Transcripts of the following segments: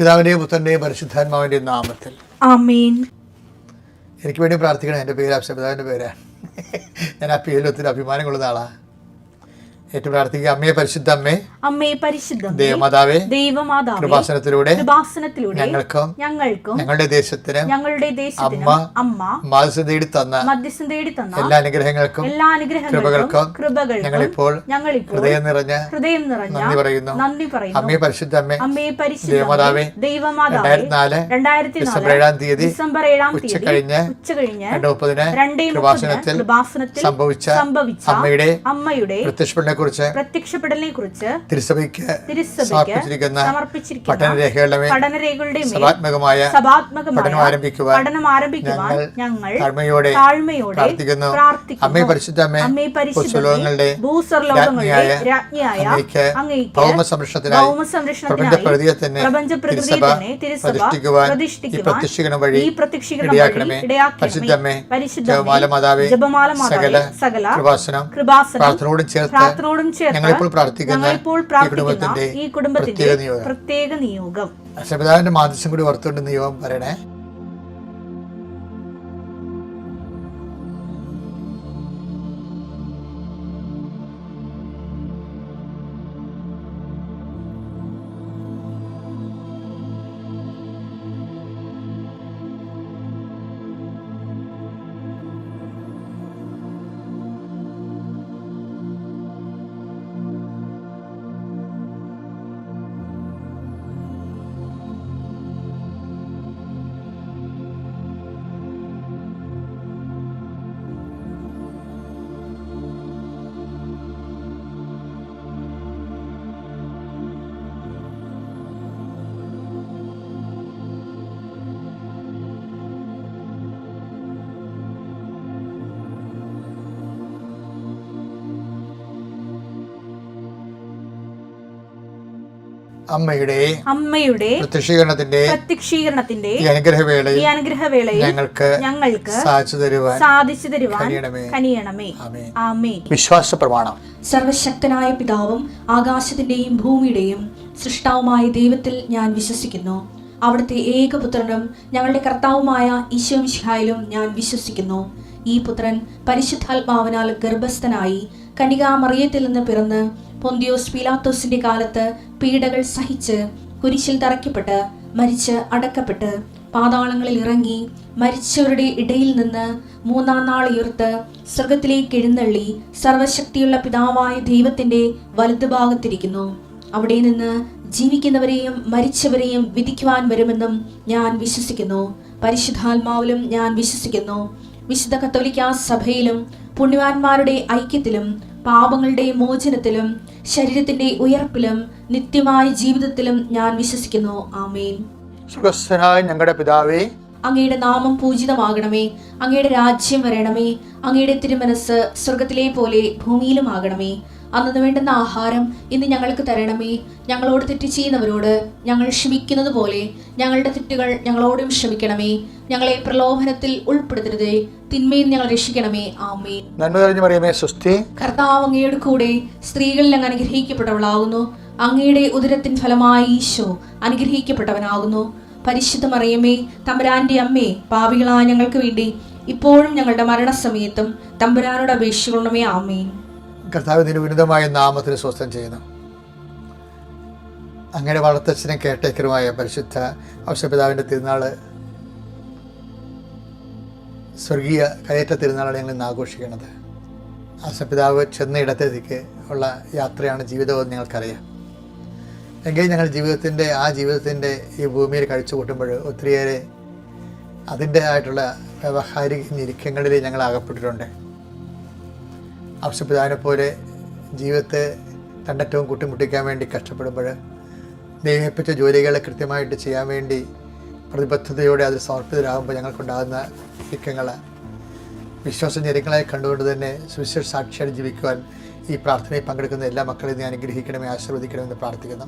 പിതാവിൻ്റെയും പുത്രൻ്റെയും പരിശുദ്ധാത്മാവിൻ്റെയും നാമത്തിൽ ആമേൻ. എനിക്ക് വേണ്ടി പ്രാർത്ഥിക്കണം. എൻ്റെ പേര് പിതാവിൻ്റെ പേരാണ്. ഞാൻ ആ പേരിൽ ഒത്തിരി അഭിമാനം കൊള്ളുന്ന ആളാണ്. ഏറ്റവും പ്രാർത്ഥിക്കുക. അമ്മയെ പരിശുദ്ധ അമ്മേ, അമ്മേ പരിശുദ്ധ ദൈവമാതാവേ, ദൈവമാതാവേ, കൃപാസനത്തിലൂടെ ഞങ്ങൾക്കും ഞങ്ങളുടെ ദേശത്തിനും അമ്മ മധ്യസ്ഥം തേടി തന്ന എല്ലാ അനുഗ്രഹങ്ങൾക്കും കൃപകൾക്കും ഞങ്ങളിപ്പോൾ ഹൃദയം നിറഞ്ഞ നന്ദി പറയുന്നു. അമ്മയെ പരിശുദ്ധ അമ്മേ, ദൈവമാതാവേ, 2004 ഡിസംബർ 7-ാം തീയതി ഉച്ച കഴിഞ്ഞ് 2:30 കൃപാസനത്തിൽ സംഭവിച്ച അമ്മയുടെ പ്രത്യക്ഷപ്പെടലിനെ കുറിച്ച് തിരുസഭയ്ക്ക് സമർപ്പിച്ചിരിക്കുന്ന പഠനരേഖകളുടെ സഭാത്മകമായ പഠനം ആരംഭിക്കുവാൻ ഞങ്ങൾ താഴ്മയോടെ പ്രാർത്ഥിക്കുന്നു. അമ്മേ പരിശുദ്ധ അമ്മേ, ഭൂസ്വർലോകങ്ങളുടെ രാജ്ഞിയായ അങ്ങേയ്ക്ക് ഭൗമസംരക്ഷണത്തിനായി പ്രപഞ്ചപ്രകൃതിയെ തന്നെ തിരുസഭ പ്രതിഷ്ഠിക്കുവാൻ ഈ പ്രത്യക്ഷീകരണം വഴി ഇടയാക്കണമേ. പരിശുദ്ധ അമ്മേ, ജപമാല മാതാവേ, സകല കൃപാസനം പ്രാർത്ഥനയോടും ചേർത്ത് ഞങ്ങളിപ്പോൾ പ്രാർത്ഥിക്കുന്ന ഈ കുടുംബത്തിന്റെ പ്രത്യേക നിയോഗം പിതാവിന്റെ മാധ്യസ്ഥം കൂടി ഓർത്തുകൊണ്ട് നിയോഗം പറയണേ. അമ്മയുടെ പ്രത്യക്ഷീകരണത്തിന്റെ ഈ അനുഗ്രഹവേളയിൽ ഞങ്ങൾക്ക് സാധിച്ചു തരുവാൻ കനിയണമേ. ആമേൻ. വിശ്വാസ പ്രമാണം. സർവശക്തനായ പിതാവും ആകാശത്തിന്റെയും ഭൂമിയുടെയും സൃഷ്ടാവുമായ ദൈവത്തിൽ ഞാൻ വിശ്വസിക്കുന്നു. അവിടുത്തെ ഏകപുത്രനും ഞങ്ങളുടെ കർത്താവുമായ ഈശോ മിശിഹായിലും ഞാൻ വിശ്വസിക്കുന്നു. ഈ പുത്രൻ പരിശുദ്ധാത്മാവിനാൽ ഗർഭസ്ഥനായി കന്യകാമറിയത്തിൽ നിന്ന് പിറന്ന് പൊന്തിയോസ് പീലാത്തോസിന്റെ കാലത്ത് പീഡകൾ സഹിച്ച് കുരിശിൽ തറയ്ക്കപ്പെട്ട് മരിച്ച് അടക്കപ്പെട്ട് പാതാളങ്ങളിൽ ഇറങ്ങി മരിച്ചവരുടെ ഇടയിൽ നിന്ന് 3-ാം നാൾ ഉയർത്ത് സ്വർഗത്തിലേക്ക് എഴുന്നള്ളി സർവശക്തിയുള്ള പിതാവായ ദൈവത്തിന്റെ വലതുഭാഗത്തിരിക്കുന്നു. അവിടെ നിന്ന് ജീവിക്കുന്നവരെയും മരിച്ചവരെയും വിധിക്കുവാൻ വരുമെന്നും ഞാൻ വിശ്വസിക്കുന്നു. പരിശുദ്ധാത്മാവിലും ഞാൻ വിശ്വസിക്കുന്നു. വിശുദ്ധ കത്തോലിക്കാ സഭയിലും പുണ്യവാന്മാരുടെ ഐക്യത്തിലും പാപങ്ങളുടെ മോചനത്തിലും ശരീരത്തിന്റെ ഉയർപ്പിലും നിത്യമായ ജീവിതത്തിലും ഞാൻ വിശ്വസിക്കുന്നു. ആമേൻ. സ്വർഗ്ഗസ്ഥനായ ഞങ്ങളുടെ പിതാവേ, അങ്ങയുടെ നാമം പൂജിതമാകണമേ. അങ്ങയുടെ രാജ്യം വരണമേ. അങ്ങയുടെ തിരുമനസ് സ്വർഗത്തിലെ പോലെ ഭൂമിയിലും ആകണമേ. അന്നു വേണ്ടുന്ന ആഹാരം ഇന്ന് ഞങ്ങൾക്ക് തരണമേ. ഞങ്ങളോട് തെറ്റ് ചെയ്യുന്നവരോട് ഞങ്ങൾ ക്ഷമിക്കുന്നത് പോലെ ഞങ്ങളുടെ തെറ്റുകൾ ഞങ്ങളോടും ക്ഷമിക്കണമേ. ഞങ്ങളെ പ്രലോഭനത്തിൽ ഉൾപ്പെടുത്തരുതേ, തിന്മയിൽ ഞങ്ങൾ രക്ഷിക്കണമേ. ആമേൻ. നന്മ നിറഞ്ഞ മറിയമേ, സ്വസ്തി. കർത്താവ് അങ്ങയുടെ കൂടെ സ്ത്രീകളിൽ അങ്ങ് അനുഗ്രഹിക്കപ്പെട്ടവളാകുന്നു. അങ്ങയുടെ ഉദരത്തിൻ ഫലമായി ഈശോ അനുഗ്രഹിക്കപ്പെട്ടവനാകുന്നു. പരിശുദ്ധ മറിയമേ, തമ്പുരാന്റെ അമ്മേ, പാപികളായ ഞങ്ങൾക്ക് വേണ്ടി ഇപ്പോഴും ഞങ്ങളുടെ മരണസമയത്തും തമ്പുരാനോട് അപേക്ഷിക്കണമേ. ആമേൻ. കർത്താവിന്റെ ഉന്നതമായ നാമത്തിന് സ്വസ്ഥം ചെയ്യുന്നു. അങ്ങനെ വളർത്തച്ഛനും കേട്ടേക്കറുമായ പരിശുദ്ധ ഔഷപിതാവിൻ്റെ തിരുനാള്, സ്വർഗീയ കയറ്റ തിരുനാളാണ് ഞങ്ങൾ ഇന്ന് ആഘോഷിക്കുന്നത്. ഔഷപിതാവ് ചെന്ന ഇടത്തേക്ക് ഉള്ള യാത്രയാണ് ജീവിതമെന്ന് ഞങ്ങൾക്കറിയാം. എങ്കിൽ ഞങ്ങൾ ജീവിതത്തിൻ്റെ ഈ ഭൂമിയിൽ കഴിച്ചു കൂട്ടുമ്പോൾ ഒത്തിരിയേറെ അതിൻ്റെ ആയിട്ടുള്ള വ്യവഹാരിക ഞെരുക്കങ്ങളിൽ ഞങ്ങൾ അകപ്പെട്ടിട്ടുണ്ട്. ഔഷപിതാവിനെ പോലെ ജീവിതത്തെ തണ്ടറ്റവും കൂട്ടിമുട്ടിക്കാൻ വേണ്ടി കഷ്ടപ്പെടുമ്പോൾ ദൈവമേൽപ്പിച്ച ജോലികളെ കൃത്യമായിട്ട് ചെയ്യാൻ വേണ്ടി പ്രതിബദ്ധതയോടെ അതിൽ സമർപ്പിതരാകുമ്പോൾ ഞങ്ങൾക്കുണ്ടാകുന്ന ഞെരുക്കങ്ങൾ വിശ്വാസ ഞെരുക്കങ്ങളായി കണ്ടുകൊണ്ട് തന്നെ സുവിശേഷ സാക്ഷിയായി ജീവിക്കുവാൻ ഈ പ്രാർത്ഥനയിൽ പങ്കെടുക്കുന്ന എല്ലാ മക്കളെയും നീ അനുഗ്രഹിക്കണമേ, ആശീർവദിക്കണമെന്ന് പ്രാർത്ഥിക്കുന്നു.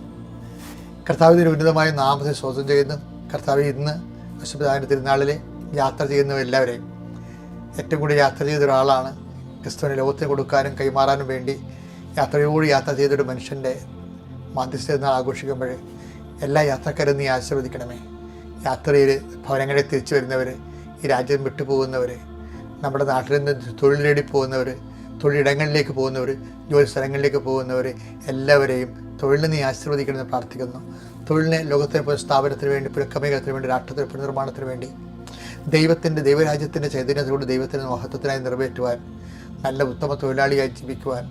കർത്താവിൻ്റെ ഉന്നതമായ നാമത്തെ സ്വന്തം ചെയ്യുന്നു. കർത്താവ് ഇന്ന് ഔഷപിതാവിൻ്റെ തിരുനാളിൽ യാത്ര ചെയ്യുന്ന എല്ലാവരെയും ഏറ്റവും കൂടുതൽ യാത്ര ചെയ്ത ഒരാളാണ്. ക്രിസ്തുവിനെ ലോകത്തിന് കൊടുക്കാനും കൈമാറാനും വേണ്ടി യാത്ര ചെയ്തൊരു മനുഷ്യൻ്റെ മാധ്യസ്ഥ തിരുനാൾ ആഘോഷിക്കുമ്പോൾ എല്ലാ യാത്രക്കാരും നീ ആശീർവദിക്കണമേ. യാത്രയിൽ ഭവനങ്ങളിൽ തിരിച്ചു വരുന്നവർ, ഈ രാജ്യം വിട്ടു പോകുന്നവർ, നമ്മുടെ നാട്ടിൽ നിന്ന് തൊഴിൽ നേടി പോകുന്നവർ, തൊഴിലിടങ്ങളിലേക്ക് പോകുന്നവർ, ജോലി സ്ഥലങ്ങളിലേക്ക് പോകുന്നവർ, എല്ലാവരെയും തൊഴിലിനെ നീ ആശീർവദിക്കണമെന്ന് പ്രാർത്ഥിക്കുന്നു. തൊഴിലിനെ ലോകത്തിന് സ്ഥാപനത്തിന് വേണ്ടി, പുനഃക്രമീകരണത്തിന് വേണ്ടി, രാഷ്ട്രത്തിന് പുനർനിർമ്മാണത്തിന് വേണ്ടി, ദൈവരാജ്യത്തിൻ്റെ ചൈതന്യത്തോട് ദൈവത്തിൻ്റെ മഹത്വത്തിനായി നിറവേറ്റുവാൻ, നല്ല ഉത്തമ തൊഴിലാളിയായി ജീവിക്കുവാൻ,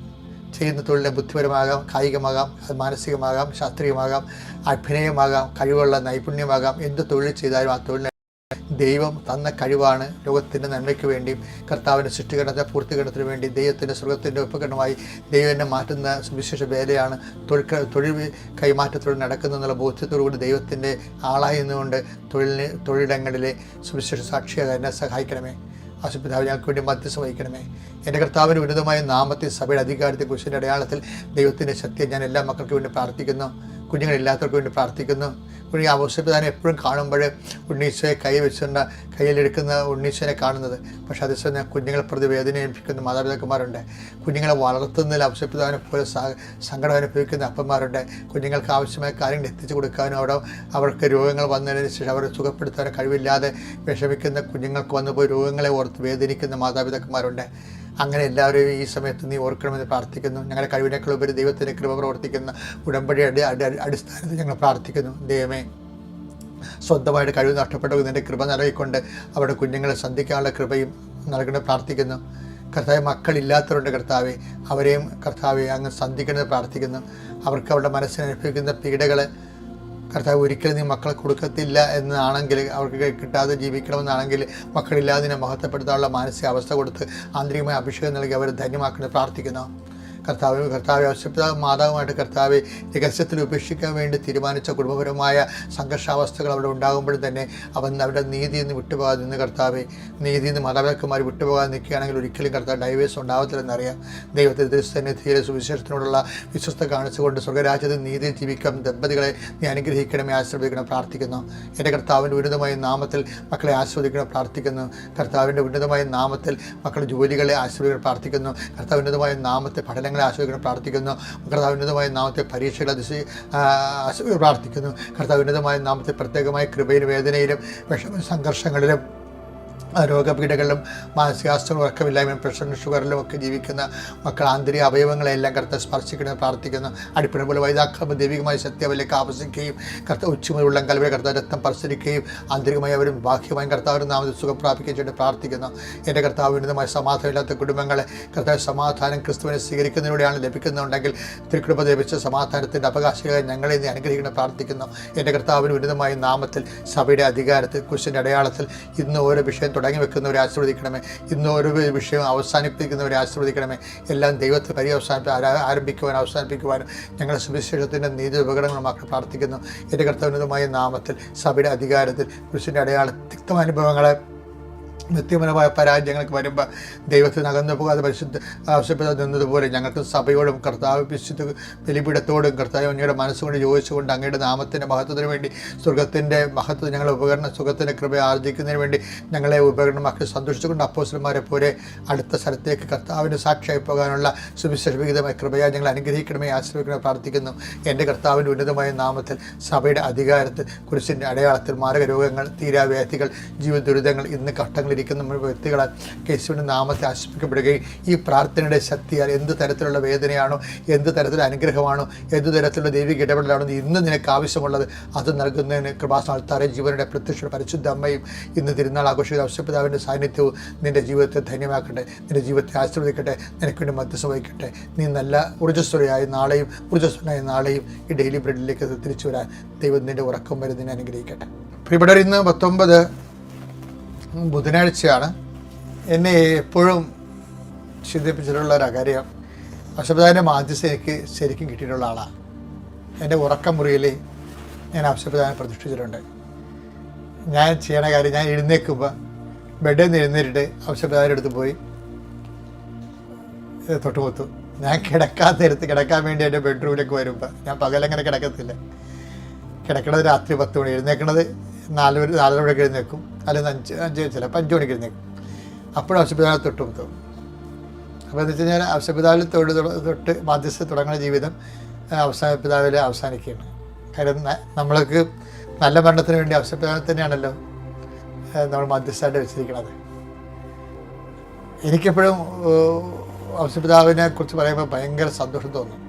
ചെയ്യുന്ന തൊഴിലിനെ ബുദ്ധിപരമാകാം, കായികമാകാം, അത് മാനസികമാകാം, ശാസ്ത്രീയമാകാം, അഭിനയമാകാം, കഴിവുള്ള നൈപുണ്യമാകാം, എന്ത് തൊഴിൽ ചെയ്താലും ആ തൊഴിലിനെ ദൈവം തന്ന കഴിവാണ് ലോകത്തിൻ്റെ നന്മയ്ക്ക് വേണ്ടിയും കർത്താവിൻ്റെ സൃഷ്ടികരണത്തെ പൂർത്തീകരണത്തിന് വേണ്ടി ദൈവത്തിൻ്റെ സ്വർഗത്തിൻ്റെ ഉപകരണമായി ദൈവം എന്നെ മാറ്റുന്ന സുവിശേഷ വേലയാണ് തൊഴിൽ കൈമാറ്റത്തോടെ നടക്കുന്നതെന്നുള്ള ബോധ്യത്തോടുകൂടി ദൈവത്തിൻ്റെ ആളായി നിന്നുകൊണ്ട് തൊഴിലിടങ്ങളിലെ സുവിശേഷ സാക്ഷിയാകാൻ എന്നെ സഹായിക്കണമേ. ആശുപിതാവ് ഞങ്ങൾക്ക് വേണ്ടി മധ്യസ്ഥം വഹിക്കണമേ. എൻ്റെ കർത്താവിൻ്റെ ഉന്നതമായ നാമത്തിൽ സഭയുടെ അധികാരത്തെ കുരിശിൻ്റെ അടയാളത്തിൽ ദൈവത്തിൻ്റെ ശക്തിയെ ഞാൻ എല്ലാ മക്കൾക്ക് വേണ്ടി പ്രാർത്ഥിക്കുന്നു. കുഞ്ഞുങ്ങളില്ലാത്തവർക്ക് വേണ്ടി പ്രാർത്ഥിക്കുന്നു. കുഞ്ഞു ആവശ്യപ്രധാനം എപ്പോഴും കാണുമ്പോൾ ഉണ്ണീശോയെ കയ്യിലെടുക്കുന്ന ഉണ്ണീശോനെ കാണുന്നത്. പക്ഷേ അതേസമയം ഞാൻ കുഞ്ഞുങ്ങളെ പ്രതി വേദന അനുഭവിക്കുന്ന മാതാപിതാക്കന്മാരുണ്ട്. കുഞ്ഞുങ്ങളെ വളർത്തുന്നതിൽ ആവശ്യപ്രധാനം പോലെ സങ്കടം അനുഭവിക്കുന്ന അപ്പന്മാരുണ്ട്. കുഞ്ഞുങ്ങൾക്ക് ആവശ്യമായ കാര്യങ്ങൾ എത്തിച്ചു കൊടുക്കാനും അവർക്ക് രോഗങ്ങൾ വന്നതിന് ശേഷം അവരെ സുഖപ്പെടുത്താനും കഴിവില്ലാതെ വിഷമിക്കുന്ന കുഞ്ഞുങ്ങൾക്ക് വന്നുപോയി രോഗങ്ങളെ ഓർത്ത് വേദനിക്കുന്ന മാതാപിതാക്കന്മാരുണ്ട്. അങ്ങനെ എല്ലാവരെയും ഈ സമയത്ത് നീ ഓർക്കണമെന്ന് പ്രാർത്ഥിക്കുന്നു. ഞങ്ങളുടെ കഴിവിനേക്കാൾ ഉപരി ദൈവത്തിൻ്റെ കൃപ പ്രവർത്തിക്കുന്ന ഉടമ്പടിയുടെ അടിസ്ഥാനത്തിൽ ഞങ്ങൾ പ്രാർത്ഥിക്കുന്നു. ദൈവമേ, സ്വന്തമായിട്ട് കഴിവ് നഷ്ടപ്പെട്ടു നിൻ്റെ കൃപ നൽകിക്കൊണ്ട് അവരുടെ കുഞ്ഞുങ്ങളെ സന്ധിക്കാനുള്ള കൃപയും നൽകണ പ്രാർത്ഥിക്കുന്നു. കർത്താവ് മക്കളില്ലാത്തവരുണ്ട് കർത്താവെ, അവരെയും കർത്താവെ അങ്ങ് സന്ധിക്കണമെന്ന് പ്രാർത്ഥിക്കുന്നു. അവർക്ക് അവരുടെ മനസ്സിനനുഭവിക്കുന്ന പീഡകൾ കർത്താവ് ഒരിക്കലും നീ മക്കളെ കൊടുക്കത്തില്ല എന്നാണെങ്കിൽ, അവർക്ക് കിട്ടാതെ ജീവിക്കണമെന്നാണെങ്കിൽ മക്കളില്ലാതിനെ മഹത്വപ്പെടുത്താനുള്ള മാനസികാവസ്ഥ കൊടുത്ത് ആന്തരികമായ അഭിഷേകം നൽകി അവരെ ധന്യമാക്കണമെന്ന് പ്രാർത്ഥിക്കുന്നു. കർത്താവെ ആവശ്യപ്പെടാതെ മാതാവുമായിട്ട് കർത്താവെ രഹസ്യത്തിൽ ഉപേക്ഷിക്കാൻ വേണ്ടി തീരുമാനിച്ച കുടുംബപരമായ സംഘർഷാവസ്ഥകൾ അവിടെ ഉണ്ടാകുമ്പോഴും തന്നെ അവരുടെ നീതിയിൽ നിന്ന് വിട്ടുപോകാതെ നിന്ന് കർത്താവെ, നീതിയിൽ നിന്ന് മാതാപിതാക്കന്മാർ വിട്ടുപോകാതെ നിൽക്കുകയാണെങ്കിൽ ഒരിക്കലും കർത്താവ് ഡൈവേഴ്സ് ഉണ്ടാകത്തില്ലെന്നറിയാം. ദൈവത്തിൻ്റെ തിരുസന്നിധിയിലെ സുവിശേഷത്തിനോടുള്ള വിശ്വസ്ത കാണിച്ചുകൊണ്ട് സ്വർഗ്ഗരാജ്യത്തിൽ നീതിയിൽ ജീവിക്കാൻ ദമ്പതികളെ നീ അനുഗ്രഹിക്കണമേ, ആശീർവദിക്കണം പ്രാർത്ഥിക്കുന്നു. എൻ്റെ കർത്താവിൻ്റെ ഉന്നതമായ നാമത്തിൽ മക്കളെ ആശീർവദിക്കണം പ്രാർത്ഥിക്കുന്നു. കർത്താവിൻ്റെ ഉന്നതമായ നാമത്തിൽ മക്കളുടെ ജോലികളെ ആശീർവദിക്കണം പ്രാർത്ഥിക്കുന്നു. കർത്താവ് ഉന്നതമായ നാമത്തെ പഠനങ്ങളെ ആശീർവദിക്കണം പ്രാർത്ഥിക്കുന്നു. കർത്താവ് ഉന്നതമായ നാമത്തെ പരീക്ഷകളെ പ്രാർത്ഥിക്കുന്നു. കർത്താവ് ഉന്നതമായ നാമത്തെ പ്രത്യേകമായ കൃപയിലും വേദനയിലും സംഘർഷങ്ങളിലും രോഗപീഠകളിലും മാനസികാവസ്ഥകളും ഉറക്കമില്ലായ്മയും പ്രഷറിലും ഷുഗറിലും ഒക്കെ ജീവിക്കുന്ന മക്കൾ ആന്തരിക അവയവങ്ങളെല്ലാം കർത്താവ് സ്പർശിക്കണമെന്ന് പ്രാർത്ഥിക്കുന്നു. അടിപ്പിടും പോലെ വൈതാക്രമ ദൈവികമായ സത്യം അവരിലേക്ക് ആവശ്യിക്കുകയും കർത്താവ് ഉച്ചമുള്ള കൽവരെ കർത്താവ് രക്തം പരിസരിക്കുകയും ആന്തരികമായി അവരും ബാഹ്യമായും കർത്താവിൻ്റെ നാമത്തിൽ സുഖം പ്രാപിക്കുകയും ചെയ്ത് പ്രാർത്ഥിക്കുന്നു. എൻ്റെ കർത്താവ് ഉന്നതമായ സമാധാനമില്ലാത്ത കുടുംബങ്ങളെ കർത്താവ് സമാധാനം ക്രിസ്തുവിനെ സ്വീകരിക്കുന്നതിലൂടെയാണ് ലഭിക്കുന്നുണ്ടെങ്കിൽ തിരുകൃപ ലഭിച്ച സമാധാനത്തിൻ്റെ അവകാശികളെ ഞങ്ങളെ നീ അനുഗ്രഹിക്കണം പ്രാർത്ഥിക്കുന്നു. എൻ്റെ കർത്താവിന് ഉന്നതമായ നാമത്തിൽ സഭയുടെ അധികാരത്തിൽ കുരിശിൻ്റെ അടയാളത്തിൽ ഇന്ന് ഓരോ വിഷയം തുടങ്ങി വെക്കുന്നവരെ ആശീർവദിക്കണമേ. ഇന്ന് ഓരോ വിഷയം അവസാനിപ്പിക്കുന്നവരെ ആശീർവദിക്കണമേ. എല്ലാം ദൈവത്തെ അവസാനിപ്പിക്കുവാനും ഞങ്ങളുടെ സുവിശേഷത്തിൻ്റെ നീതി ഉപകരണങ്ങളുമാക്കി പ്രാർത്ഥിക്കുന്നു. എൻ്റെ കർത്തവ്യമായ നാമത്തിൽ സഭയുടെ അധികാരത്തിൽ കുരിശിൻ്റെ അടയാളം തിക്തമായ അനുഭവങ്ങളെ നിത്യപരമായ പരാജയങ്ങൾക്ക് വരുമ്പോൾ ദൈവത്തിന് അകന്നു പോകാതെ ആവശ്യപ്പെടാതെ നിന്നതുപോലെ ഞങ്ങൾക്ക് സഭയോടും കർത്താവ് വിശുദ്ധ ബലിപീഠത്തോടും കർത്താവ് അങ്ങയുടെ മനസ്സുകൊണ്ട് യോജിച്ചുകൊണ്ട് അങ്ങയുടെ നാമത്തിൻ്റെ മഹത്വത്തിന് വേണ്ടി സ്വർഗത്തിൻ്റെ മഹത്വം ഞങ്ങളെ ഉപകരണം സുഖത്തിൻ്റെ കൃപ ആർജിക്കുന്നതിന് വേണ്ടി ഞങ്ങളെ ഉപകരണമാക്കി സന്തോഷിച്ചുകൊണ്ട് അപ്പോസ്തലന്മാരെ പോലെ അടുത്ത സ്ഥലത്തേക്ക് കർത്താവിന് സാക്ഷിയായി പോകാനുള്ള സുവിശേഷവിഹിതമായ കൃപയാൽ ഞങ്ങൾ അനുഗ്രഹിക്കണമേ, ആശ്രയിക്കണമേ പ്രാർത്ഥിക്കുന്നു. എൻ്റെ കർത്താവിൻ്റെ ഉന്നതമായ നാമത്തിൽ സഭയുടെ അധികാരത്തിൽ കുരിശിൻ്റെ അടയാളത്തിൽ മാരക രോഗങ്ങൾ, തീരാവ്യാധികൾ, ജീവിത ദുരിതങ്ങൾ ഇന്ന് ഘട്ടങ്ങൾ ഇരിക്കുന്ന വ്യക്തികളാൽ യേശുവിൻ്റെ നാമത്തെ ആശംസിക്കപ്പെടുകയും ഈ പ്രാർത്ഥനയുടെ ശക്തിയാൽ എന്ത് തരത്തിലുള്ള വേദനയാണോ, എന്ത് തരത്തിലുള്ള അനുഗ്രഹമാണോ, എന്ത് തരത്തിലുള്ള ദൈവിക ഇടപെടലാണോ ഇന്ന് നിനക്ക് ആവശ്യമുള്ളത് അത് നൽകുന്നതിന് കൃപാസ്ഥാനത്താറെ ജീവനുടെ പ്രത്യക്ഷ പരിശുദ്ധ അമ്മയും ഇന്ന് തിരുനാൾ ആഘോഷിക്കുന്ന ഔഷധപിതാവിൻ്റെ സാന്നിധ്യവും നിൻ്റെ ജീവിതത്തെ ധന്യമാക്കട്ടെ, നിൻ്റെ ജീവിതത്തെ ആശീർവദിക്കട്ടെ, നിനക്ക് വേണ്ടി മധ്യസ്ഥം വഹിക്കട്ടെ. നീ നല്ല ഊർജ്ജസ്വരയായ നാളെയും ഈ ഡെയിലി ബ്രെഡിലേക്ക് തിരിച്ചു വരാൻ ദൈവം നിൻ്റെ ഉറക്കം വരെ നിന്നെ അനുഗ്രഹിക്കട്ടെ. പ്രിയപ്പെട്ടവർ, ഇന്ന് 19 ബുധനാഴ്ചയാണ്. എന്നെ എപ്പോഴും ചിന്തിപ്പിച്ചിട്ടുള്ള ഒരു കാര്യം, ഔഷധപിതാവിൻ്റെ മാധ്യസ്ഥ എനിക്ക് ശരിക്കും കിട്ടിയിട്ടുള്ള ആളാണ്. എൻ്റെ ഉറക്കമുറിയിൽ ഞാൻ ഔഷധപിതാവിനെ പ്രതിഷ്ഠിച്ചിട്ടുണ്ട്. ഞാൻ ചെയ്യണ കാര്യം, ഞാൻ എഴുന്നേൽക്കുമ്പോൾ ബെഡിൽ നിന്ന് എഴുന്നേറ്റിട്ട് ഔഷധപിതാവിൻ്റെ അടുത്ത് പോയി തൊട്ടുമുത്തു. ഞാൻ കിടക്കാൻ വേണ്ടി എൻ്റെ ബെഡ്റൂമിലേക്ക് വരുമ്പോൾ, ഞാൻ പകലങ്ങനെ കിടക്കത്തില്ല, കിടക്കണത് രാത്രി 10 മണി, എഴുന്നേൽക്കണത് 4 മണിക്ക് എഴുന്നേൽക്കും, അല്ലെങ്കിൽ 5 ചിലപ്പോൾ 5 മണിക്ക് എഴുന്നേൽക്കും. അപ്പോഴും ഔഷധപിതാവിനെ തൊട്ടുമുത്തും. അപ്പോൾ എന്ന് വെച്ച് കഴിഞ്ഞാൽ ഔഷധപിതാവിൽ തൊട്ട് മാധ്യസ്ഥ തുടങ്ങുന്ന ജീവിതം അവസാനപിതാവിൽ അവസാനിക്കുകയാണ്. കാര്യം നമ്മൾക്ക് നല്ല മരണത്തിന് വേണ്ടി ഔസേപ്പിതാവിനെ തന്നെയാണല്ലോ നമ്മൾ മധ്യസ്ഥമായിട്ട് വെച്ചിരിക്കുന്നത്. എനിക്കെപ്പോഴും ഔസേപ്പിതാവിനെ കുറിച്ച് പറയുമ്പോൾ ഭയങ്കര സന്തോഷം തോന്നും.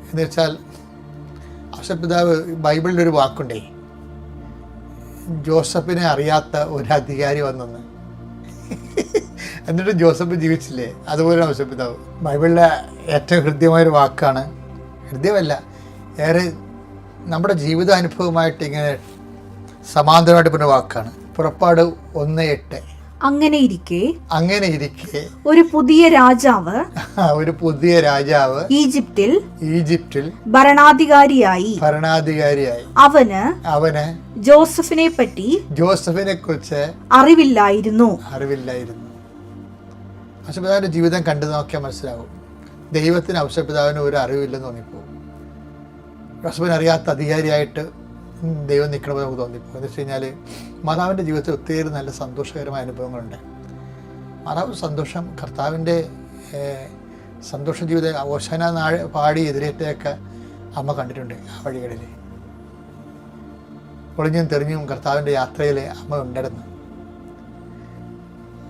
എന്ന് വെച്ചാൽ ഔസേപ്പിതാവ് ബൈബിളിലൊരു വാക്കുണ്ടേ, ജോസഫിനെ അറിയാത്ത ഒരു അധികാരി വന്നെന്ന്. എന്നിട്ട് ജോസഫ് ജീവിച്ചില്ലേ, അതുപോലെ ഔസേപ്പിതാവ്. ബൈബിളിലെ ഏറ്റവും ഹൃദ്യമായൊരു വാക്കാണ്, ഹൃദ്യമല്ല, ഏറെ നമ്മുടെ ജീവിതാനുഭവമായിട്ട് ഇങ്ങനെ സമാന്തരമായിട്ട് പറഞ്ഞ വാക്കാണ്. പുറപ്പാട് 1:8. അങ്ങനെ ഇരിക്കെ ഒരു പുതിയ രാജാവ് ഈജിപ്തിൽ ഭരണാധികാരിയായി അവന് ജോസഫിനെ കുറിച്ച് അറിവില്ലായിരുന്നു. ഔസേപ്പിതാവിന്റെ ജീവിതം കണ്ടു നോക്കിയാൽ മനസ്സിലാവും, ദൈവത്തിന് ഔസേപ്പിതാവിന് ഒരു അറിവില്ലെന്ന് തോന്നിപ്പോവും. ഔസേപ്പിനെ അറിയാത്ത അധികാരിയായിട്ട് ദൈവം നിൽക്കണമെന്ന് നമുക്ക് തോന്നിപ്പോകും. എന്ന് വെച്ച് കഴിഞ്ഞാൽ മാതാവിൻ്റെ ജീവിതത്തിൽ ഒത്തിരി നല്ല സന്തോഷകരമായ അനുഭവങ്ങളുണ്ട്. മാതാവ് സന്തോഷം, കർത്താവിൻ്റെ സന്തോഷ ജീവിതം ഓശാന പാടി എതിരേറ്റൊക്കെ അമ്മ കണ്ടിട്ടുണ്ട്. ആ വഴികളിൽ ഒളിഞ്ഞും തെറിഞ്ഞും കർത്താവിൻ്റെ യാത്രയിൽ അമ്മ ഉണ്ടായിരുന്നു.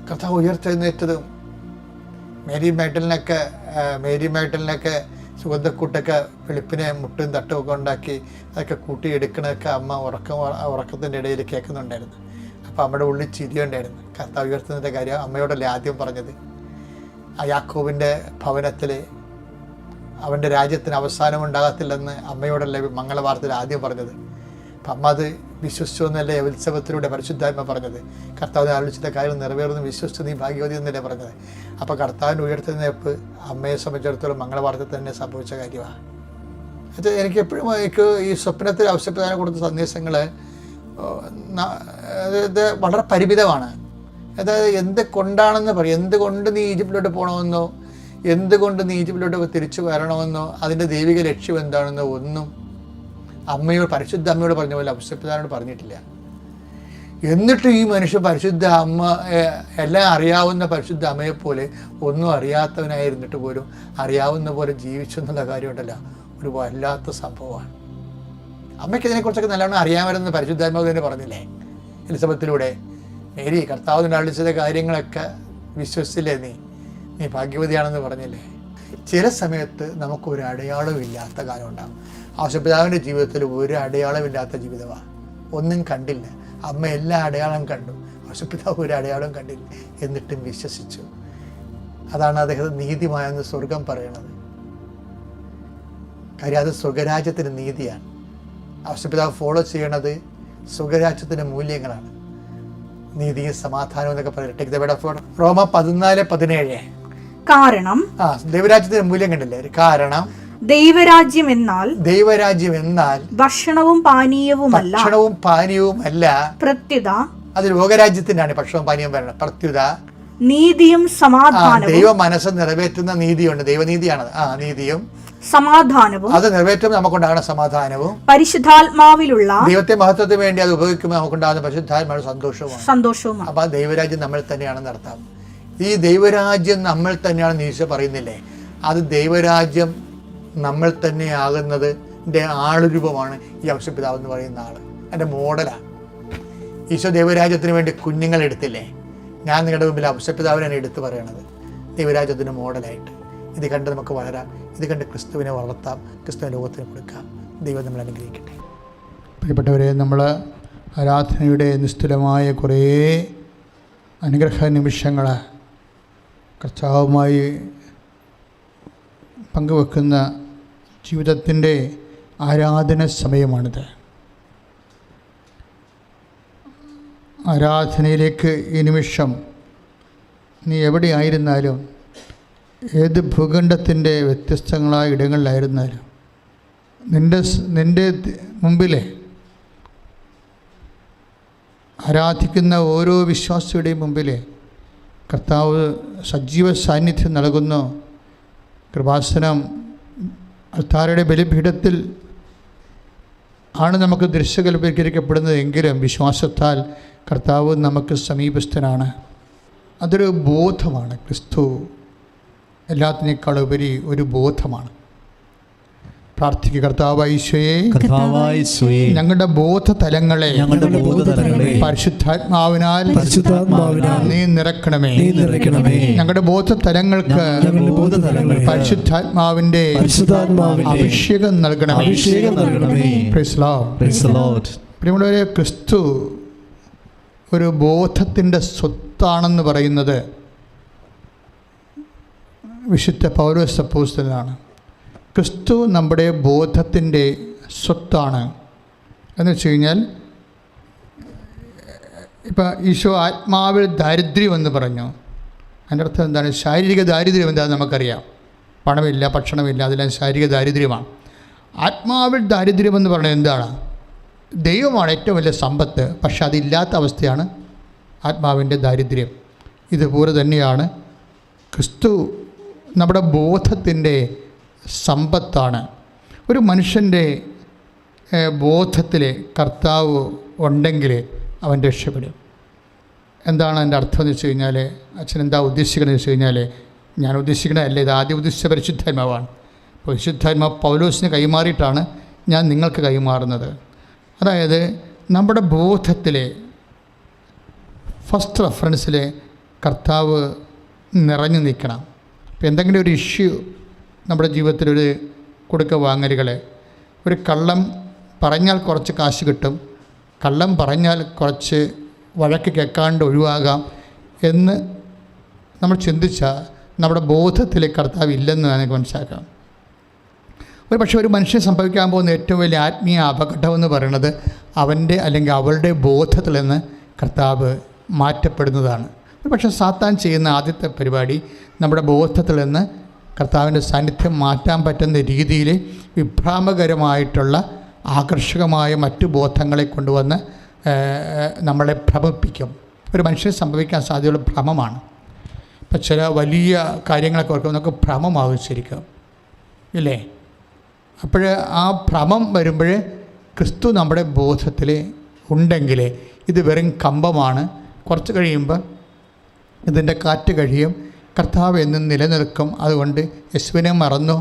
കർത്താവ് ഉയർത്തെഴുന്നേറ്റതും മേരി മാഗ്ഡലിനൊക്കെ സുഗന്ധക്കൂട്ടൊക്കെ വെളുപ്പിനെ മുട്ടും തട്ടും ഒക്കെ ഉണ്ടാക്കി അതൊക്കെ കൂട്ടിയെടുക്കണതൊക്കെ അമ്മ ഉറക്കത്തിൻ്റെ ഇടയിൽ കേൾക്കുന്നുണ്ടായിരുന്നു. അപ്പോൾ അമ്മയുടെ ഉള്ളിൽ ചിരിയുണ്ടായിരുന്നു. കർത്താവ് ഉയർത്തുന്നതിൻ്റെ കാര്യം അമ്മയോടല്ലേ ആദ്യം പറഞ്ഞത്. ആ യാക്കോബിൻ്റെ ഭവനത്തിൽ അവൻ്റെ രാജ്യത്തിന് അവസാനം ഉണ്ടാകത്തില്ലെന്ന് അമ്മയോടല്ലേ മംഗളവാർത്തയിൽ ആദ്യം പറഞ്ഞത്. അപ്പം അമ്മ അത് വിശ്വസിച്ചു എന്നല്ലേ ഉത്സവത്തിലൂടെ പരിശുദ്ധാത്മ പറഞ്ഞത്. കർത്താവിനെ ആലോചിച്ച കാര്യം നിറവേറുന്നു വിശ്വസിച്ച് നീ ഭാഗ്യവതി എന്നല്ലേ പറഞ്ഞത്. അപ്പോൾ കർത്താവിൻ്റെ ഉയർത്തുന്നേപ്പ് അമ്മയെ സംബന്ധിച്ചിടത്തോളം മംഗളവാർത്ത തന്നെ സംഭവിച്ച കാര്യമാണ്. അത് എനിക്ക് എപ്പോഴും ഈ സ്വപ്നത്തിൽ ഔസേപ്പിതാവിനെ കൊടുത്ത സന്ദേശങ്ങൾ അതായത് വളരെ പരിമിതമാണ്. അതായത് എന്തുകൊണ്ടാണെന്ന് പറയും, എന്തുകൊണ്ട് നീ ഈജിപ്തിലോട്ട് പോകണമെന്നോ എന്തുകൊണ്ട് നീ ഈജിപ്തിലോട്ട് തിരിച്ചു വരണമെന്നോ അതിൻ്റെ ദൈവിക ലക്ഷ്യം എന്താണെന്നോ ഒന്നും പരിശുദ്ധ അമ്മയോട് പറഞ്ഞ പോലെ ഔസേപ്പിതാവിനോട് പറഞ്ഞിട്ടില്ല. എന്നിട്ട് ഈ മനുഷ്യൻ പരിശുദ്ധ അമ്മ എല്ലാം അറിയാവുന്ന പരിശുദ്ധ അമ്മയെപ്പോലെ ഒന്നും അറിയാത്തവനായിരുന്നിട്ട് പോലും അറിയാവുന്ന പോലെ ജീവിച്ചു എന്നുള്ള കാര്യമുണ്ടല്ലോ, ഒരു വല്ലാത്ത സംഭവമാണ്. അമ്മയ്ക്ക് ഇതിനെക്കുറിച്ചൊക്കെ നല്ലോണം അറിയാമായിരുന്നു. പരിശുദ്ധാത്മാവ് തന്നെ പറഞ്ഞില്ലേ എലിസബത്തിലൂടെ, മേരി കർത്താവിനെ അളിച്ചത കാര്യങ്ങളൊക്കെ വിശ്വസിച്ചില്ലേ, നീ ഭാഗ്യവതിയാണെന്ന് പറഞ്ഞില്ലേ. ചില സമയത്ത് നമുക്കൊരു അടയാളമില്ലാത്ത കാലം ഉണ്ടാകും. ഔസേപ്പിതാവിൻ്റെ ജീവിതത്തിൽ ഒരു അടയാളമില്ലാത്ത ജീവിതമാണ്. ഒന്നും കണ്ടില്ല. അമ്മ എല്ലാ അടയാളം കണ്ടു, ഔസേപ്പിതാവ് ഒരു അടയാളം കണ്ടില്ല, എന്നിട്ടും വിശ്വസിച്ചു. അതാണ് അദ്ദേഹത്തെ നീതിമായെന്ന് സ്വർഗം പറയണത്. കാര്യം അത് സ്വർഗരാജ്യത്തിൻ്റെ നീതിയാണ്. ഔസേപ്പിതാവ് ഫോളോ ചെയ്യണത് സ്വർഗരാജ്യത്തിൻ്റെ മൂല്യങ്ങളാണ്. നീതിയും സമാധാനവും എന്നൊക്കെ പറയുന്നത്. റോമ 14:17. കാരണം ദൈവരാജ്യത്തിന്റെ മൂല്യം കണ്ടില്ലേ. കാരണം ദൈവരാജ്യം എന്നാൽ ഭക്ഷണവും പാനീയവുമല്ല, പ്രത്യുത അത് ലോകരാജ്യത്തിനാണ് ഭക്ഷണവും പാനീയവും പറയുന്നത്. പ്രത്യുത നീതിയും സമാധാനവും. ദൈവ മനസ്സ് നിറവേറ്റുന്ന നീതിയുണ്ട്, ദൈവനീതിയാണ്. നീതിയും സമാധാനവും, അത് നിറവേറ്റുമ്പോൾ നമുക്കുണ്ടാകുന്ന സമാധാനവും പരിശുദ്ധാത്മാവിലുള്ള ദൈവത്തെ മഹത്വത്തിന് വേണ്ടി അത് ഉപയോഗിക്കുമ്പോൾ നമുക്കുണ്ടാകുന്ന പരിശുദ്ധാത്മാവിന്റെ സന്തോഷവും. അപ്പൊ ദൈവരാജ്യം നമ്മൾ തന്നെയാണെന്ന് അർത്ഥം. ഈ ദൈവരാജ്യം നമ്മൾ തന്നെയാണെന്ന് ഈശോ പറയുന്നില്ലേ, അത് ദൈവരാജ്യം നമ്മൾ തന്നെ ആകുന്നതിൻ്റെ ആളുരൂപമാണ് ഈ ഔസേപ്പിതാവ് എന്ന് പറയുന്ന ആള്. എൻ്റെ മോഡലാണ്. ഈശോ ദൈവരാജ്യത്തിന് വേണ്ടി കുഞ്ഞുങ്ങൾ എടുത്തില്ലേ, ഞാൻ നിങ്ങളുടെ മുമ്പിൽ ഔസേപ്പിതാവിനാണ് എടുത്തു പറയണത്, ദൈവരാജ്യത്തിൻ്റെ മോഡലായിട്ട്. ഇത് കണ്ട് നമുക്ക് വളരാം, ഇത് കണ്ട് ക്രിസ്തുവിനെ വളർത്താം, ക്രിസ്തുവിനെ ലോകത്തിന് കൊടുക്കാം. ദൈവം നമ്മൾ അനുഗ്രഹിക്കട്ടെ. പ്രിയപ്പെട്ടവരെ, നമ്മൾ ആരാധനയുടെ നിസ്തുലമായ കുറേ അനുഗ്രഹ നിമിഷങ്ങൾ കർത്താവുമായി പങ്കുവെക്കുന്ന ജീവിതത്തിൻ്റെ ആരാധന സമയമാണിത്. ആരാധനയിലേക്ക് ഈ നിമിഷം നീ എവിടെയായിരുന്നാലും, ഏത് ഭൂഖണ്ഡത്തിൻ്റെ വ്യത്യസ്തങ്ങളായ ഇടങ്ങളിലായിരുന്നാലും, നിൻ്റെ മുമ്പിലെ ആരാധിക്കുന്ന ഓരോ വിശ്വാസിയുടെയും മുമ്പിലെ കർത്താവ് സജീവ സാന്നിധ്യം നൽകുന്നു. കൃപാസനം അൾത്താരയുടെ ബലിപീഠത്തിൽ ആണ് നമുക്ക് ദൃശ്യകൽപ്പീകരിക്കപ്പെടുന്നതെങ്കിലും വിശ്വാസത്താൽ കർത്താവ് നമുക്ക് സമീപസ്ഥനാണ്. അതൊരു ബോധമാണ്. ക്രിസ്തു എല്ലാത്തിനേക്കാളുപരി ഒരു ബോധമാണ്. പ്രാർത്ഥിക്കുക. കർത്താവായ ഈശോയെ, കർത്താവായ യേശുവേ, ഞങ്ങളുടെ ബോധതലങ്ങളെ പരിശുദ്ധാത്മാവിനാൽ നീ നിറക്കണമേ. ഞങ്ങളുടെ ബോധതലങ്ങൾക്ക് പരിശുദ്ധാത്മാവിന്റെ അഭിഷേകം നൽകണമേ. Praise the Lord. പ്രിയമുള്ളവരെ, ക്രിസ്തു ഒരു ബോധത്തിൻ്റെ സ്വത്താണെന്ന് പറയുന്നത് വിശുദ്ധ പൗലോസ് അപ്പോസ്തലനാണ്. ക്രിസ്തു നമ്മുടെ ബോധത്തിൻ്റെ സ്വത്താണ് എന്ന് വെച്ച് കഴിഞ്ഞാൽ, ഇപ്പം ഈശോ ആത്മാവിൽ ദാരിദ്ര്യം എന്ന് പറഞ്ഞു. അതിൻ്റെ അർത്ഥം എന്താണ്? ശാരീരിക ദാരിദ്ര്യം എന്താണെന്ന് നമുക്കറിയാം. പണമില്ല, ഭക്ഷണമില്ല, അതെല്ലാം ശാരീരിക ദാരിദ്ര്യമാണ്. ആത്മാവിൽ ദാരിദ്ര്യം എന്ന് പറയുന്നത് എന്താണ്? ദൈവമാണ് ഏറ്റവും വലിയ സമ്പത്ത്, പക്ഷെ അതില്ലാത്ത അവസ്ഥയാണ് ആത്മാവിൻ്റെ ദാരിദ്ര്യം. ഇതുപോലെ തന്നെയാണ് ക്രിസ്തു നമ്മുടെ ബോധത്തിൻ്റെ സമ്പത്താണ്. ഒരു മനുഷ്യൻ്റെ ബോധത്തിൽ കർത്താവ് ഉണ്ടെങ്കിൽ അവൻ രക്ഷപ്പെടും. എന്താണ് അതിൻ്റെ അർത്ഥം എന്ന് വെച്ച് കഴിഞ്ഞാൽ, അച്ഛൻ എന്താ ഉദ്ദേശിക്കണമെന്ന് വെച്ച് കഴിഞ്ഞാൽ, ഞാൻ ഉദ്ദേശിക്കണതല്ല, ഇത് ആദ്യം ഉദ്ദേശിച്ച പരിശുദ്ധാത്മാവാണ്. പരിശുദ്ധാത്മാവ് പൗലോസിന് കൈമാറിയിട്ടാണ് ഞാൻ നിങ്ങൾക്ക് കൈമാറുന്നത്. അതായത് നമ്മുടെ ബോധത്തിലെ ഫസ്റ്റ് റെഫറൻസിൽ കർത്താവ് നിറഞ്ഞു നിൽക്കണം. ഇപ്പം എന്തെങ്കിലും ഒരു ഇഷ്യൂ നമ്മുടെ ജീവിതത്തിലൊരു കൊടുക്ക വാങ്ങലുകൾ, ഒരു കള്ളം പറഞ്ഞാൽ കുറച്ച് കാശ് കിട്ടും, കള്ളം പറഞ്ഞാൽ കുറച്ച് വഴക്ക് കേൾക്കാണ്ട് ഒഴിവാകാം എന്ന് നമ്മൾ ചിന്തിച്ചാൽ നമ്മുടെ ബോധത്തിൽ കർത്താവ് ഇല്ലെന്ന് നമുക്ക് മനസ്സിലാക്കാം. ഒരു പക്ഷേ ഒരു മനുഷ്യന് സംഭവിക്കാൻ പോകുന്ന ഏറ്റവും വലിയ ആത്മീയ അപകടം എന്ന് പറയുന്നത് അവൻ്റെ അല്ലെങ്കിൽ അവളുടെ ബോധത്തിൽ നിന്ന് കർത്താവ് മാറ്റപ്പെടുന്നതാണ്. ഒരു പക്ഷേ സാത്താൻ ചെയ്യുന്ന ആദ്യത്തെ പരിപാടി നമ്മുടെ ബോധത്തിൽ നിന്ന് കർത്താവിൻ്റെ സാന്നിധ്യം മാറ്റാൻ പറ്റുന്ന രീതിയിൽ വിഭ്രാമകരമായിട്ടുള്ള ആകർഷകമായ മറ്റു ബോധങ്ങളെ കൊണ്ടുവന്ന് നമ്മളെ ഭ്രമിപ്പിക്കും. ഒരു മനുഷ്യന് സംഭവിക്കാൻ സാധ്യതയുള്ള ഭ്രമമാണ്. ഇപ്പം ചില വലിയ കാര്യങ്ങളൊക്കെ ഓർക്കുമ്പോൾ നമുക്ക് ഭ്രമമാകും ശരിക്കും, ഇല്ലേ? അപ്പോൾ ആ ഭ്രമം വരുമ്പോൾ ക്രിസ്തു നമ്മുടെ ബോധത്തിൽ ഉണ്ടെങ്കിൽ ഇത് വെറും കമ്പമാണ്. കുറച്ച് കഴിയുമ്പോൾ ഇതിൻ്റെ കാറ്റ് കഴിയും, കർത്താവ് എന്നും നിലനിൽക്കും. അതുകൊണ്ട് യേശുവിനെ മറന്നു,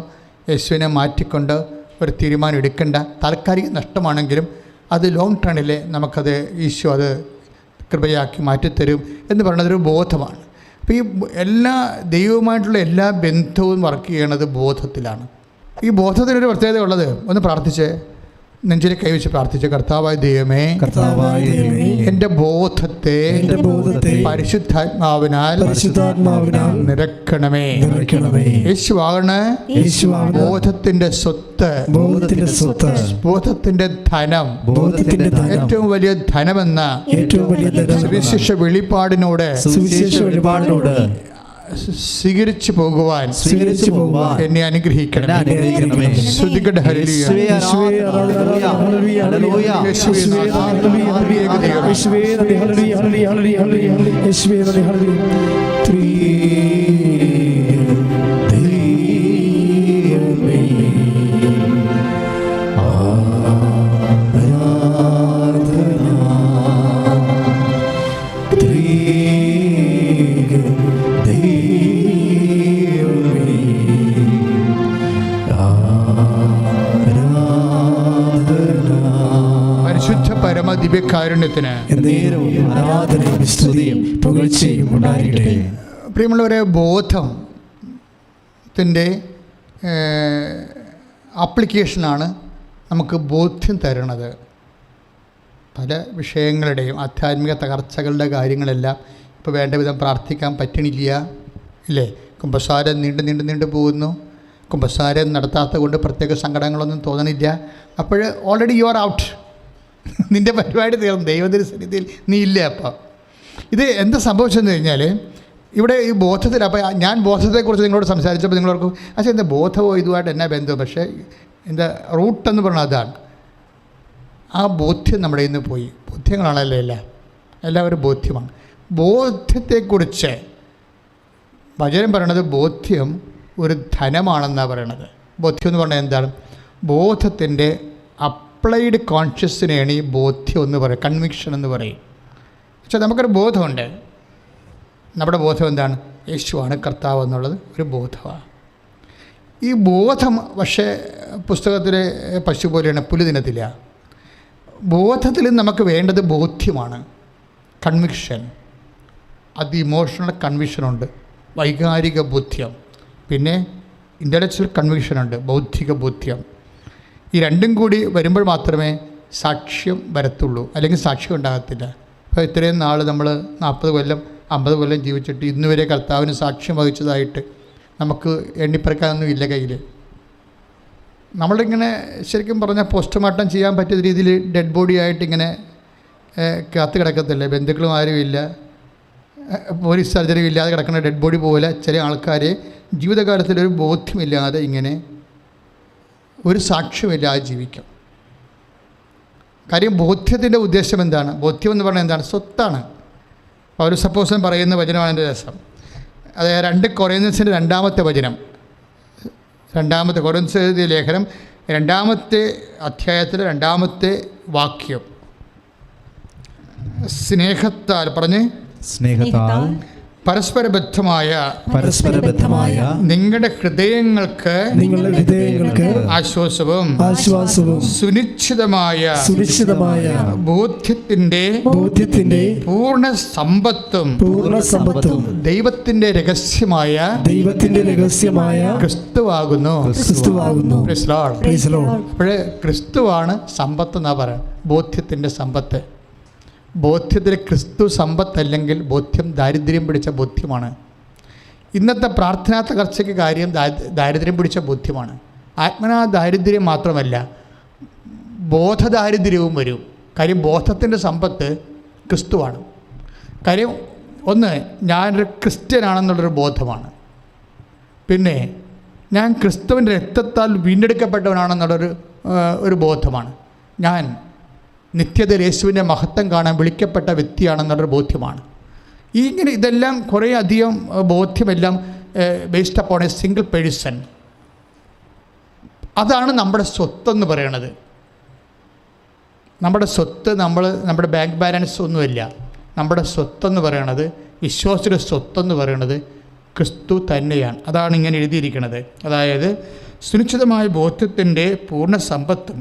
യേശുവിനെ മാറ്റിക്കൊണ്ട് ഒരു തീരുമാനം എടുക്കേണ്ട. താൽക്കാലിക നഷ്ടമാണെങ്കിലും അത് ലോങ് ടേണിൽ നമുക്കത് ഈശോ അത് കൃപയാക്കി മാറ്റിത്തരും എന്ന് പറയുന്നതൊരു ബോധമാണ്. അപ്പോൾ ഈ എല്ലാ ദൈവവുമായിട്ടുള്ള എല്ലാ ബന്ധവും വർക്ക് ചെയ്യണത് ബോധത്തിലാണ്. ഈ ബോധത്തിനൊരു പ്രത്യേകത ഉള്ളത്, ഒന്ന് പ്രാർത്ഥിച്ച് നെഞ്ചിലെ കൈവച്ച് പ്രാർത്ഥിച്ച്, കർത്താവായ ദൈവമേ, എൻ്റെ ബോധത്തെ പരിശുദ്ധാത്മാവിനാൽ നിറക്കണമേ. യേശുവാണ് ബോധത്തിന്റെ സ്വത്ത്, ബോധത്തിന്റെ ധനം, ഏറ്റവും വലിയ ധനമെന്ന സുവിശേഷ വെളിപ്പാടിനോട് സ്വീകരിച്ചു പോകുവാൻ എന്നെ അനുഗ്രഹിക്കണം. ശ്രുതികട ഹല്ലേലൂയ. ദിവ്യകാരുണ്യത്തിന് പ്രിയമുള്ളവരെ, ബോധത്തിൻ്റെ ആപ്ലിക്കേഷനാണ് നമുക്ക് ബോധ്യം തരണത്. പല വിഷയങ്ങളുടെയും ആധ്യാത്മിക തകർച്ചകളുടെ കാര്യങ്ങളെല്ലാം ഇപ്പോൾ വേണ്ട വിധം പ്രാർത്ഥിക്കാൻ പറ്റണില്ല, ഇല്ലേ? കുമ്പസാരം നീണ്ടു പോകുന്നു. കുമ്പസാരം നടത്താത്ത കൊണ്ട് പ്രത്യേക സങ്കടങ്ങളൊന്നും തോന്നണില്ല. അപ്പോൾ ഓൾറെഡി യു ആർ ഔട്ട്, നിൻ്റെ പരിപാടി തീർന്നു, ദൈവത്തിൻ്റെ സന്നിധിയിൽ നീ ഇല്ല. അപ്പം ഇത് എന്താ സംഭവിച്ചതെന്ന് കഴിഞ്ഞാൽ, ഇവിടെ ഈ ബോധത്തിൽ, അപ്പോൾ ഞാൻ ബോധത്തെക്കുറിച്ച് നിങ്ങളോട് സംസാരിച്ചപ്പോൾ നിങ്ങളോർക്കും പക്ഷേ എന്താ ബോധമോ ഇതുമായിട്ട് എന്നാ ബന്ധം? പക്ഷേ എന്താ റൂട്ടെന്ന് പറഞ്ഞാൽ അതാണ്. ആ ബോധ്യം നമ്മുടെ ഇന്ന് പോയി. ബോധ്യങ്ങളാണല്ലോ എല്ലാവരും ബോധ്യമാണ്. ബോധ്യത്തെക്കുറിച്ച് വചനം പറയണത് ബോധ്യം ഒരു ധനമാണെന്നാണ് പറയണത്. ബോധ്യം എന്ന് പറഞ്ഞാൽ എന്താണ്? ബോധത്തിൻ്റെ അപ്ലൈഡ് കോൺഷ്യസിനെയാണ് ഈ ബോധ്യം എന്ന് പറയും, കൺവിക്ഷൻ എന്ന് പറയും. പക്ഷേ നമുക്കൊരു ബോധമുണ്ട്. നമ്മുടെ ബോധം എന്താണ്? യേശുവാണ് കർത്താവ് എന്നുള്ളത് ഒരു ബോധമാണ്. ഈ ബോധം പക്ഷേ പുസ്തകത്തിലെ പശു പോലെയാണ്, പുലി തിന്നത്തില്ല. ബോധത്തിൽ നമുക്ക് വേണ്ടത് ബോധ്യമാണ്, കൺവിക്ഷൻ. അത് ഇമോഷണൽ കൺവിക്ഷനുണ്ട്, വൈകാരിക ബോധ്യം, പിന്നെ ഇൻ്റലക്ച്വൽ കൺവിക്ഷനുണ്ട്, ബൗദ്ധിക ബോധ്യം. ഈ രണ്ടും കൂടി വരുമ്പോൾ മാത്രമേ സാക്ഷ്യം വരത്തുള്ളൂ, അല്ലെങ്കിൽ സാക്ഷ്യം ഉണ്ടാകത്തില്ല. അപ്പോൾ ഇത്രയും നാൾ നമ്മൾ 40 കൊല്ലം 50 കൊല്ലം ജീവിച്ചിട്ട് ഇന്നുവരെ കർത്താവിന് സാക്ഷ്യം വഹിച്ചതായിട്ട് നമുക്ക് എണ്ണിപ്പറക്കാനൊന്നും ഇല്ല കയ്യിൽ. നമ്മളിങ്ങനെ ശരിക്കും പറഞ്ഞാൽ പോസ്റ്റ്മോർട്ടം ചെയ്യാൻ പറ്റിയ രീതിയിൽ ഡെഡ് ബോഡി ആയിട്ട് ഇങ്ങനെ കാത്ത് കിടക്കത്തില്ല. ബന്ധുക്കളും ആരുമില്ല, പോലീസ് സർജറി ഇല്ലാതെ കിടക്കുന്ന ഡെഡ് ബോഡി പോലെ ചില ആൾക്കാരെ ജീവിതകാലത്തിലൊരു ബോധ്യമില്ലാതെ ഇങ്ങനെ ഒരു സാക്ഷ്യമില്ലാതെ ജീവിക്കും. കാര്യം ബോധ്യത്തിൻ്റെ ഉദ്ദേശം എന്താണ്? ബോധ്യം എന്ന് പറഞ്ഞാൽ എന്താണ്? സ്വത്താണ്. പൗലോസ് അപ്പോസ്തലൻ പറയുന്ന വചനമാണ് എൻ്റെ രസം. അതായത് 2 കൊറിന്ത്യൻസിൻ്റെ 2-ാമത്തെ വചനം, 2 കൊറിന്ത്യൻസ് എഴുതിയ ലേഖനം 2-ാമത്തെ അധ്യായത്തിലെ 2-ാമത്തെ വാക്യം. സ്നേഹത്താൽ പറഞ്ഞ്, സ്നേഹത്താൽ പരസ്പരബദ്ധമായ നിങ്ങളുടെ ഹൃദയങ്ങൾക്ക് ആശ്വാസവും സുനിശ്ചിതമായ ബോധ്യത്തിന്റെ പൂർണ്ണ സമ്പത്തും ദൈവത്തിന്റെ രഹസ്യമായ ക്രിസ്തുവാകുന്നു. അപ്പോഴേ ക്രിസ്തുവാണ് സമ്പത്ത് എന്നാ പറയാം, ബോധ്യത്തിന്റെ സമ്പത്ത്. ബോധ്യത്തിൽ ക്രിസ്തു സമ്പത്തല്ലെങ്കിൽ ബോധ്യം ദാരിദ്ര്യം പിടിച്ച ബോധ്യമാണ്. ഇന്നത്തെ പ്രാർത്ഥനാ തകർച്ചയ്ക്ക് കാര്യം ദാരിദ്ര്യം പിടിച്ച ബോധ്യമാണ്. ആത്മനാ ദാരിദ്ര്യം മാത്രമല്ല, ബോധദാരിദ്ര്യവും വരും. കാര്യം ബോധത്തിൻ്റെ സമ്പത്ത് ക്രിസ്തുവാണ്. കാര്യം ഒന്ന്, ഞാനൊരു ക്രിസ്ത്യനാണെന്നുള്ളൊരു ബോധമാണ്. പിന്നെ ഞാൻ ക്രിസ്തുവിൻ്റെ രക്തത്താൽ വീണ്ടെടുക്കപ്പെട്ടവനാണെന്നുള്ളൊരു ബോധമാണ്. ഞാൻ നിത്യതയിൽ യേശുവിൻ്റെ മഹത്വം കാണാൻ വിളിക്കപ്പെട്ട വ്യക്തിയാണെന്നുള്ളൊരു ബോധ്യമാണ്. ഇങ്ങനെ ഇതെല്ലാം കുറേ അധികം ബോധ്യമെല്ലാം based upon a single person. അതാണ് നമ്മുടെ സ്വത്തെന്ന് പറയണത്. നമ്മുടെ സ്വത്ത് നമ്മുടെ ബാങ്ക് ബാലൻസ് ഒന്നുമില്ല. നമ്മുടെ സ്വത്തെന്ന് പറയണത്, വിശ്വാസിയുടെ സ്വത്തെന്ന് പറയണത് ക്രിസ്തു തന്നെയാണ്. അതാണ് ഇങ്ങനെ എഴുതിയിരിക്കുന്നത്. അതായത് സുനിശ്ചിതമായ ബോധ്യത്തിൻ്റെ പൂർണ്ണ സമ്പത്തും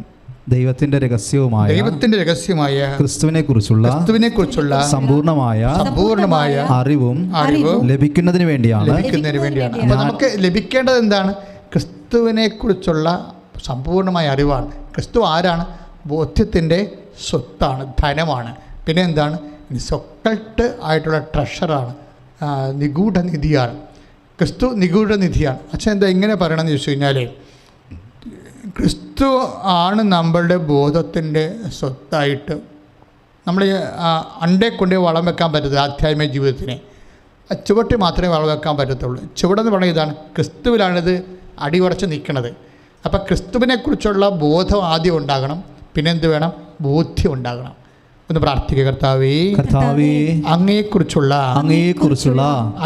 ദൈവത്തിന്റെ രഹസ്യവുമായ ക്രിസ്തുവിനെ കുറിച്ചുള്ള സമ്പൂർണമായ അറിവും ലഭിക്കുന്നതിന് വേണ്ടിയാണ്. അപ്പോൾ നമുക്ക് ലഭിക്കേണ്ടത് എന്താണ്? ക്രിസ്തുവിനെ കുറിച്ചുള്ള സമ്പൂർണമായ അറിവാണ്. ക്രിസ്തു ആരാണ്? ബോധ്യത്തിൻ്റെ സ്വത്താണ്, ധനമാണ്. പിന്നെ എന്താണ്? സൊക്കൾട്ട് ആയിട്ടുള്ള ട്രഷറാണ്, നിഗൂഢനിധിയാണ്. ക്രിസ്തു നിഗൂഢനിധിയാണ്. അച്ഛൻ എന്താ ഇങ്ങനെ പറയണമെന്ന് ചോദിച്ചു കഴിഞ്ഞാൽ, ക്രിസ്തു ആണ് നമ്മളുടെ ബോധത്തിൻ്റെ സ്വത്തായിട്ട്. നമ്മൾ അണ്ടേ കൊണ്ടേ വളം വെക്കാൻ പറ്റത്തില്ല ആധ്യാത്മിക ജീവിതത്തിന്. ചുവട്ടി മാത്രമേ വളം വെക്കാൻ പറ്റത്തുള്ളൂ. ചുവടെന്ന് പറയുന്നത് ഇതാണ്, ക്രിസ്തുവിലാണിത് അടിയുറച്ച് നിൽക്കുന്നത്. അപ്പം ക്രിസ്തുവിനെക്കുറിച്ചുള്ള ബോധം ആദ്യം ഉണ്ടാകണം. പിന്നെ എന്ത് വേണം? ബോധ്യം ഉണ്ടാകണം. ഒന്ന് പ്രാർത്ഥിക്കുക. കർത്താവേ, അങ്ങയെക്കുറിച്ചുള്ള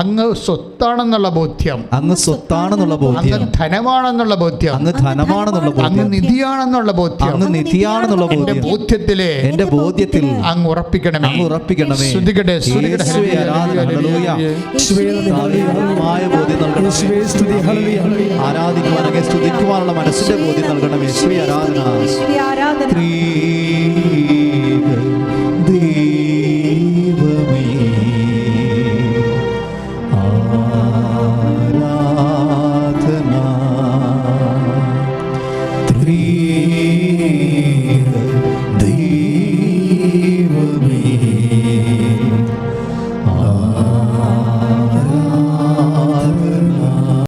അങ്ങ് സ്വത്താണെന്നുള്ള ബോധ്യം, അങ്ങ് ധനമാണെന്നുള്ള ബോധ്യം, അങ്ങ് നിധിയാണെന്നുള്ള ബോധ്യം എന്റെ ബോധ്യത്തിൽ അങ്ങ് ഉറപ്പിക്കണമേ. ശ്രുതികട്ടെ ആരാധിക്കുവാൻ, സ്തുതിക്കുവാനുള്ള മനസ്സിന്റെ ബോധ്യം നൽകണമേ. ആരാധന.